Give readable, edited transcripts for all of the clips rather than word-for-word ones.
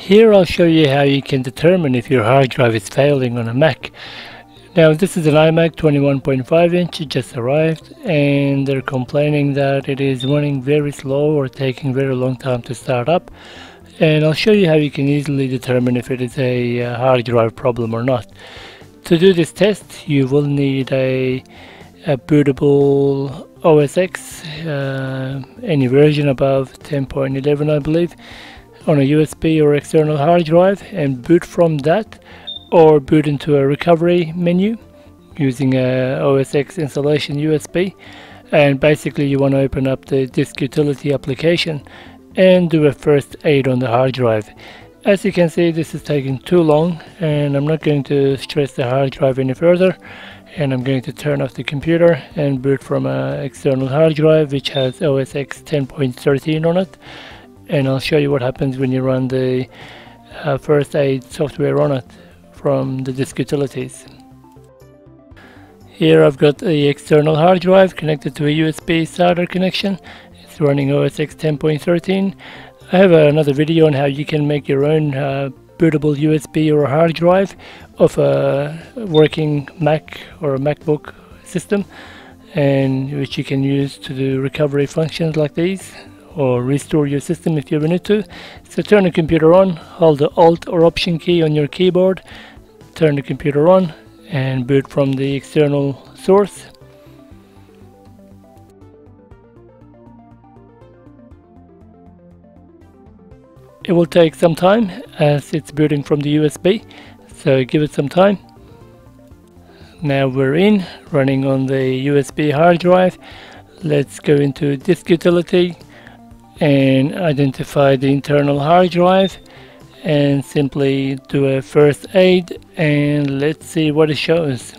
Here I'll show you how you can determine if your hard drive is failing on a Mac. Now this is an iMac 21.5 inch, it just arrived, and they're complaining that it is running very slow or taking very long time to start up. And I'll show you how you can easily determine if it is a hard drive problem or not. To do this test you will need a bootable OS X, any version above 10.11 I believe, on a USB or external hard drive, and boot from that, or boot into a recovery menu using a OS X installation USB. And basically you want to open up the disk utility application and do a first aid on the hard drive. As you can see, this is taking too long, and I'm not going to stress the hard drive any further, and I'm going to turn off the computer and boot from an external hard drive which has OS X 10.13 on it. And I'll show you what happens when you run the first aid software on it from the disk utilities. Here I've got the external hard drive connected to a USB SATA connection. It's running OS X 10.13. I have another video on how you can make your own bootable USB or a hard drive of a working Mac or a MacBook system, and which you can use to do recovery functions like these, or restore your system if you ever need to. So turn the computer on, hold the Alt or Option key on your keyboard, turn the computer on and boot from the external source. It will take some time as it's booting from the USB, so give it some time. Now we're in, running on the USB hard drive. Let's go into disk utility and identify the internal hard drive and simply do a first aid, and let's see what it shows.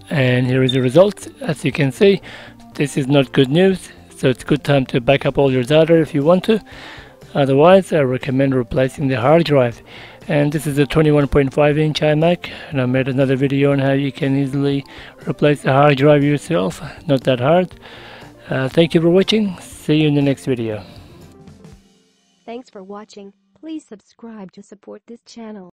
And here is the result. As you can see, this is not good news, so it's good time to back up all your data if you want to. Otherwise, I recommend replacing the hard drive. And this is a 21.5 inch iMac, and I made another video on how you can easily replace the hard drive yourself. Not that hard. Thank you for watching. See you in the next video. Thanks for watching. Please subscribe to support this channel.